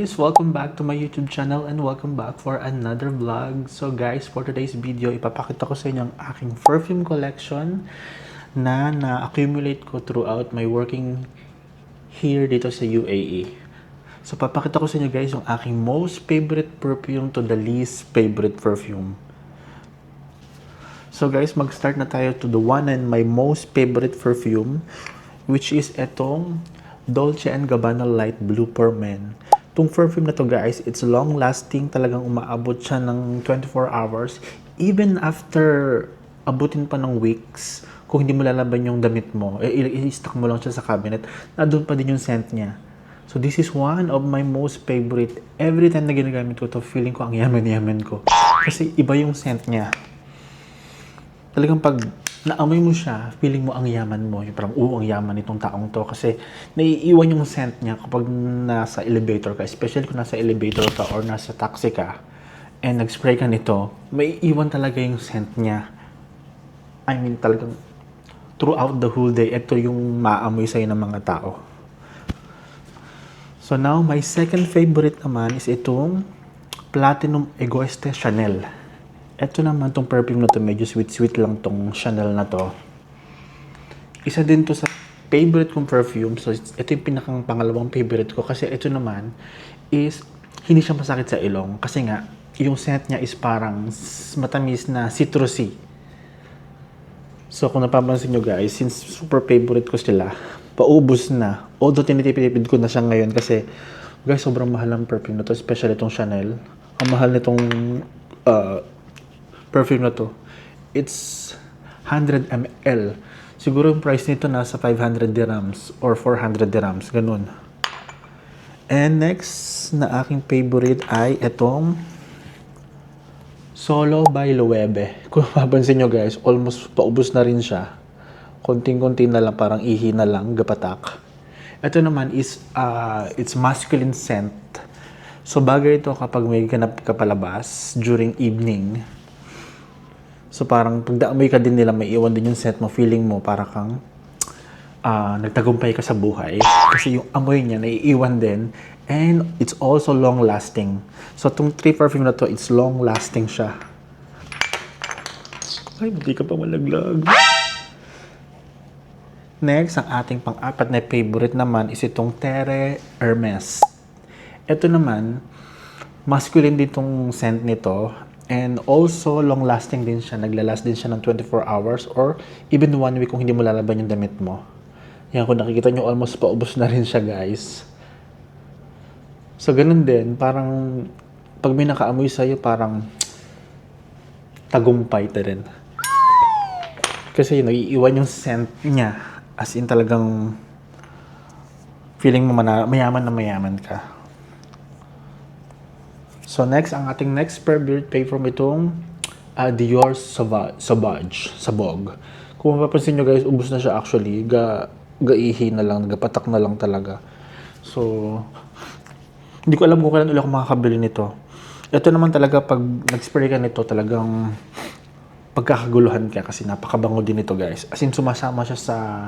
guys! Welcome back to my YouTube channel and welcome back for another vlog. So guys, for today's video, ipapakita ko sa inyo ang aking perfume collection na na-accumulate ko throughout my working here dito sa UAE. So papakita ko sa inyo guys yung aking most favorite perfume to the least favorite perfume. So guys, mag-start na tayo to the one and my most favorite perfume, which is etong Dolce & Gabbana Light Blue for Men. Itong perfume na to guys, it's long lasting, talagang umaabot siya ng 24 hours. Even after abutin pa ng weeks, kung hindi mo lalaban yung damit mo, i-stock mo lang siya sa cabinet, nandun pa din yung scent niya. So this is one of my most favorite. Every time na ginagamit ko to, feeling ko ang yaman-yaman ko. Kasi iba yung scent niya. Talagang pag naamoy mo siya, feeling mo ang yaman mo. Yung parang, ang yaman nitong taong to. Kasi naiiwan yung scent niya kapag nasa elevator ka. Especially kung nasa elevator ka or nasa taxi ka and nag-spray ka nito, may iwan talaga yung scent niya. I mean, talagang throughout the whole day, ito yung maamoy sa'yo ng mga tao. So now, my second favorite naman is itong Platinum Egoiste Chanel. Ito naman, tong perfume na to, medyo sweet-sweet lang tong Chanel na to. Isa din to sa favorite kong perfume. So, ito yung pinakang pangalawang favorite ko. Kasi ito naman is, hindi siya masakit sa ilong. Kasi nga, yung scent niya is parang matamis na citrusy. So, kung napapansin nyo guys, since super favorite ko sila, paubos na. Although, tinitipid ko na siya ngayon kasi, guys, sobrang mahal ang perfume na to. Especially itong Chanel. Ang mahal nitong perfume na to, it's 100 ml. Siguro yung price nito nasa 500 dirhams or 400 dirhams, ganun. And next na aking favorite ay itong Solo by Loewe. Kung mapapansin nyo guys, almost paubos na rin siya. Konting-konti na lang, parang ihi na lang, gapatak. Ito naman is, it's masculine scent. So bagay ito kapag may ganap ka palabas during evening. So parang pag daamoy ka din nila, may iwan din yung scent mo, feeling mo para kang nagtagumpay ka sa buhay. Kasi yung amoy niya naiiwan din and it's also long lasting. So itong 3 perfume na to, it's long lasting siya. Ay, hindi ka pa malaglag. Next, ang ating pang-apat na favorite naman is itong Terre Hermes. Ito naman, masculine din itong scent nito. And also, long-lasting din siya. Naglalast din siya ng 24 hours or even 1 week kung hindi mo lalaban yung damit mo. Yan, kung nakikita nyo, almost paubos na rin siya, guys. So, ganun din. Parang, pag may nakaamoy sa'yo, parang tagumpay ta rin. Kasi, yun, iiwan yung scent niya. As in, talagang feeling mo mayaman na mayaman ka. So next, ang ating next favorite perfume itong Dior Sauvage, Sabog. Kung mapapansin nyo guys, ubos na siya actually. Gaihi na lang, nagapatak na lang talaga. So, hindi ko alam kung kailan ulit ako makakabili nito. Ito naman talaga, pag nag-spray ka nito, talagang pagkakaguluhan ka kasi napakabango din ito guys. As in, sumasama siya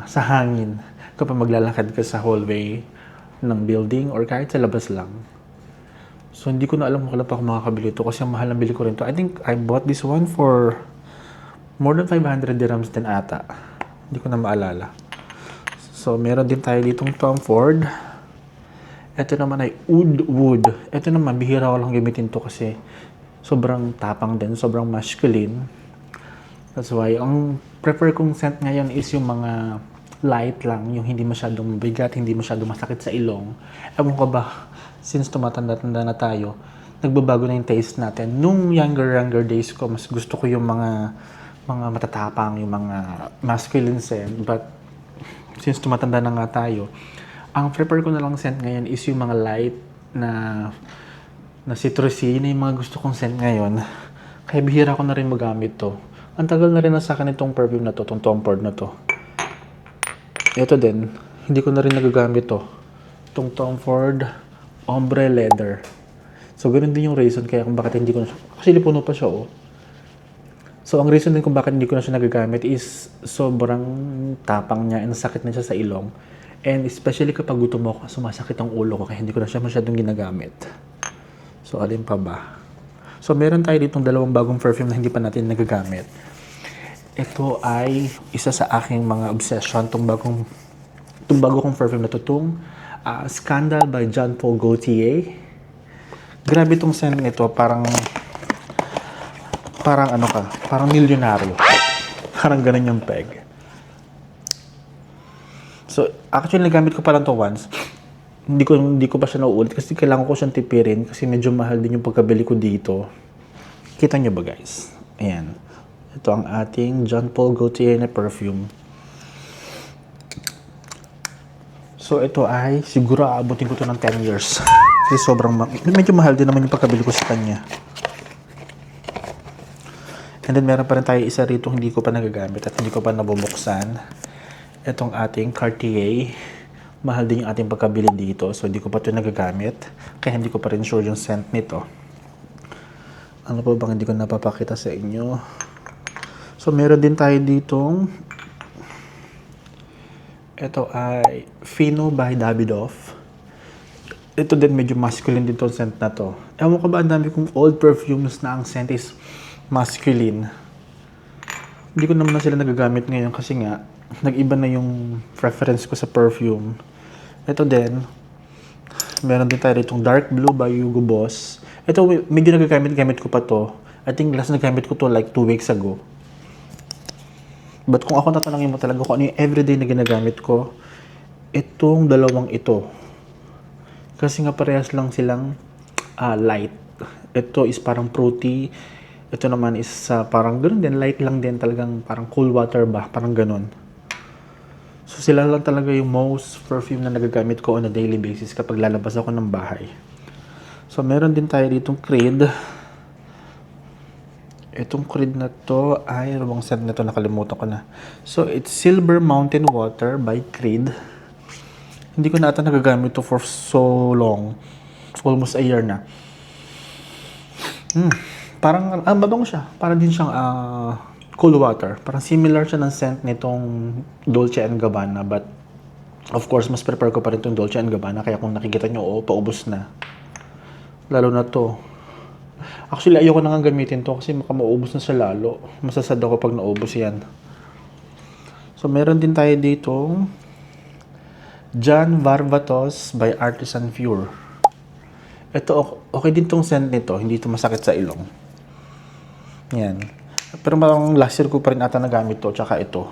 sa hangin kapag maglalakad ka sa hallway ng building or kahit sa labas lang. So, hindi ko na alam kung kailan pa ako makakabili ito kasi ang mahal na bili ko rin ito. I think I bought this one for more than 500 dirhams din ata. Hindi ko na maalala. So, meron din tayo ditong Tom Ford. Ito naman ay Oud Wood. Ito naman, bihira ko lang gamitin to kasi sobrang tapang din, sobrang masculine. That's why, ang prefer kong scent ngayon is yung mga light lang, yung hindi masyadong mabigat, hindi masyadong masakit sa ilong. Ewan ko ba, since tumatanda-tanda na tayo, nagbabago na yung taste natin. Nung younger days ko, mas gusto ko yung mga matatapang, yung mga masculine scent. But, since tumatanda na nga tayo, ang prefer ko na lang scent ngayon is yung mga light na citrusy, na yung mga gusto kong scent ngayon. Kaya bihira ko na rin magamit to. Ang tagal na rin na sa akin itong perfume na to, itong Tom Ford na to. Ito din, hindi ko na rin nagagamit to. Itong Tom Ford Ombre Leather. So, ganun din yung reason kaya kung bakit hindi ko na siya... Actually, puno pa siya, oh. So, ang reason din kung bakit hindi ko na siya nagagamit is sobrang tapang niya and sakit na siya sa ilong. And especially kapag gutom ako, sumasakit ang ulo ko kaya hindi ko na siya masyadong ginagamit. So, alin pa ba? So, meron tayo ditong dalawang bagong perfume na hindi pa natin nagagamit. Ito ay isa sa aking mga obsession, itong bago kong perfume na itong Scandal by Jean Paul Gaultier. Grabe itong scent nito, parang parang milyonaryo. Parang ganun yung peg. So, actually, nagamit ko pa lang to once. Hindi ko pa siya nauulit kasi kailangan ko siyang tipirin kasi medyo mahal din yung pagkabili ko dito. Kita nyo ba, guys? Ayan. Ito ang ating Jean Paul Gaultier na perfume. So, ito ay siguro aabutin ko to ng 10 years. Kasi sobrang medyo mahal din naman yung pagkabili ko sa kanya. And then, meron pa rin tayo isa rito hindi ko pa nagagamit at hindi ko pa nabubuksan. Itong ating Cartier. Mahal din yung ating pagkabili dito. So, hindi ko pa ito nagagamit. Kaya hindi ko pa rin sure yung scent nito. Ano pa bang hindi ko napapakita sa inyo? So, meron din tayo ditong ito ay Fino by Davidoff. Ito din medyo masculine din itong scent na to. Ewan ko ba, ang dami kong old perfumes na ang scent is masculine. Hindi ko naman na sila nagagamit ngayon kasi nga nag-iba na yung preference ko sa perfume. Ito din, meron din tayo ditong Dark Blue by Hugo Boss. Ito, medyo nagagamit ko pa to. I think last nagamit ko to like 2 weeks ago. But kung ako tatanungin mo talaga kung ano yung everyday na ginagamit ko, itong dalawang ito. Kasi nga parehas lang silang light. Ito is parang fruity. Ito naman is parang ganun din, light lang din, talagang parang cool water ba, parang ganun. So sila lang talaga yung most perfume na nagagamit ko on a daily basis kapag lalabas ako ng bahay. So meron din tayo ditong Creed. Itong Creed na to ay, ano bang scent na to, nakalimutan ko na. So it's Silver Mountain Water by Creed. Hindi ko na ata nagagamit to for so long. Almost a year na. Parang, mabango siya. Parang din siyang cool water. Parang similar siya ng scent nitong Dolce & Gabbana. But, of course, mas prefer ko pa rin itong Dolce & Gabbana. Kaya kung nakikita nyo, paubos na. Lalo na to. Actually, ayoko na nga gamitin to kasi maubos na siya lalo. Masasad ako pag naubos yan. So, meron din tayo dito John Varvatos by Artisan Pure. Ito, okay din tong scent nito. Hindi ito masakit sa ilong. Yan. Pero parang last year ko pa rin ata nagamit to, tsaka ito.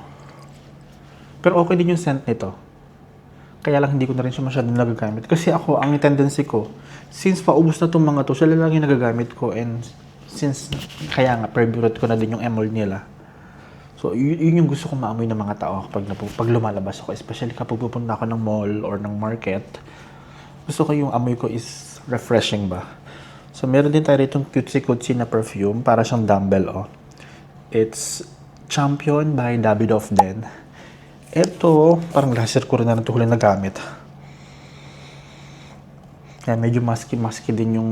Pero okay din yung scent nito. Kaya lang hindi ko na rin siya masyadong nagagamit. Kasi ako, ang tendency ko, since paubos na itong mga to, sila lang yung nagagamit ko. And since, kaya nga, favorite ko na din yung emerald nila. So, yun yung gusto kong maamoy ng mga tao pag lumalabas ako. Especially kapag pupunta ako ng mall or ng market. Gusto ko yung amoy ko is refreshing ba. So, meron din tayo itong cutesy na perfume. Para siyang dumbbell, oh. It's Champion by Davidoff din. Ito, parang last year ko rin na ito huli na gamit. Yan, medyo musky din yung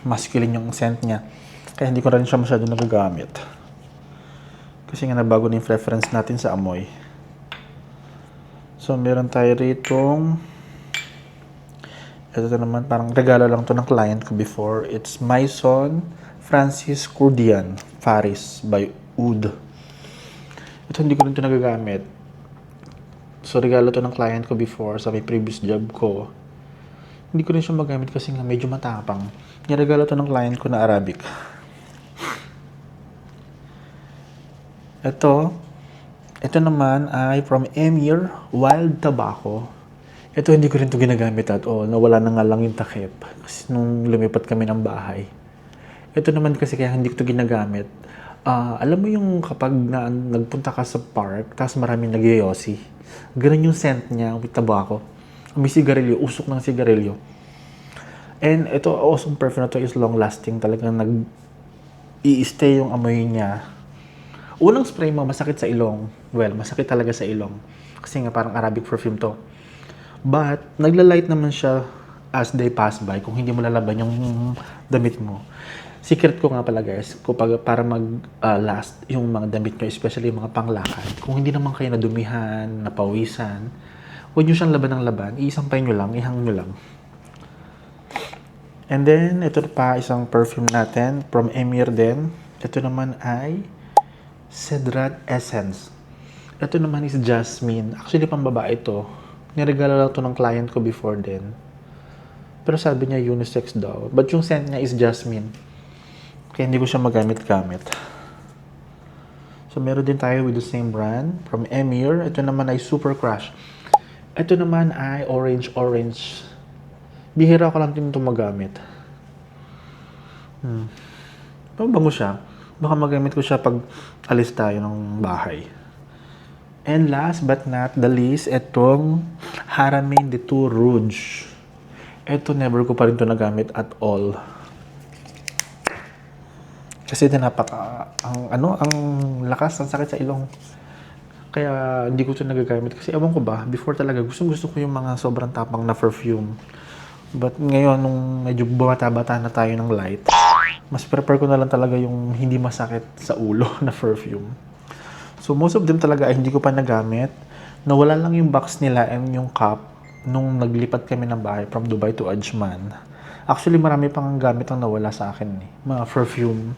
masculine yung scent niya. Kaya hindi ko rin siya masyado nagagamit. Kasi nga nabago na yung preference natin sa amoy. So, meron tayo ritong ito naman, parang regalo lang to ng client ko before. It's Maison Francis Kurdian Paris by Oud. Ito hindi ko rin ito nagagamit. So, regalo to ng client ko before sa may previous job ko. Hindi ko rin siya magamit kasi nga medyo matapang. Niregalo to ng client ko na Arabic. Ito naman ay from Emir Wild Tobacco. Ito hindi ko rin ito ginagamit at all. Nawala na nga lang yung takip. Kasi nung lumipat kami ng bahay. Ito naman kasi kaya hindi ko ito ginagamit. Alam mo yung kapag nagpunta ka sa park, tapos maraming nagyoyosi. Ganun yung scent niya with tobacco. May sigarilyo, usok ng sigarilyo. And ito, awesome perfume na to is long lasting. Talagang i-stay yung amoy niya. Unang spray mo, masakit sa ilong. Well, masakit talaga sa ilong. Kasi nga parang Arabic perfume to. But, naglalight naman siya as day pass by kung hindi mo lalaban yung damit mo. Secret ko nga pala guys, para mag-last yung mga damit nyo, especially yung mga panglakad. Kung hindi naman kayo nadumihan, napawisan, Huwag nyo siyang laban ng laban. Iisampay nyo lang, ihang nyo lang. And then, ito pa isang perfume natin from Emir din. Ito naman ay Cedrat Essence. Ito naman is Jasmine. Actually, pang babae ito. Niregalo lang ito ng client ko before din. Pero sabi niya unisex daw. But yung scent niya is Jasmine. Kaya hindi ko siya magamit-gamit. So, meron din tayo with the same brand from Emir. Ito naman ay Super Crush. Ito naman ay orange. Bihira ko lang din ito magamit. Mabango siya. Baka magamit ko siya pag alis tayo ng bahay. And last but not the least, itong Haramain de Tour Rouge. Ito never ko pa rin ito nagamit at all. Kasi ang lakas, ang sakit sa ilong. Kaya hindi ko ito nagagamit. Kasi ewan ko ba, before talaga, gusto ko yung mga sobrang tapang na perfume. But ngayon, nung medyo bumata-bata na tayo ng light, mas prefer ko na lang talaga yung hindi masakit sa ulo na perfume. So most of them talaga ay hindi ko pa nagamit. Nawala lang yung box nila and yung cup nung naglipat kami ng bahay from Dubai to Ajman. Actually, marami pang gamit ang nawala sa akin. Mga perfume.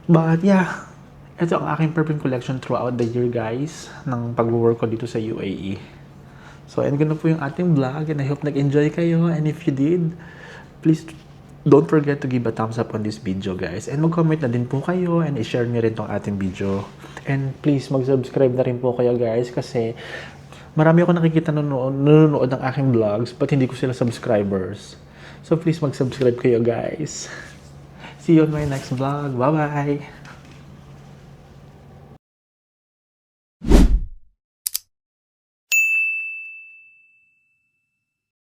But yeah, ito ang aking perfume collection throughout the year, guys, ng pag-work ko dito sa UAE. So, and ganun po yung ating vlog and I hope nag-enjoy kayo. And if you did, please don't forget to give a thumbs up on this video, guys. And mag-comment na din po kayo and i-share nyo rin tong ating video. And please, mag-subscribe na rin po kayo, guys, kasi marami ako nakikita nanonood ng aking vlogs but hindi ko sila subscribers. So, please mag-subscribe kayo, guys. See you on my next vlog. Bye-bye!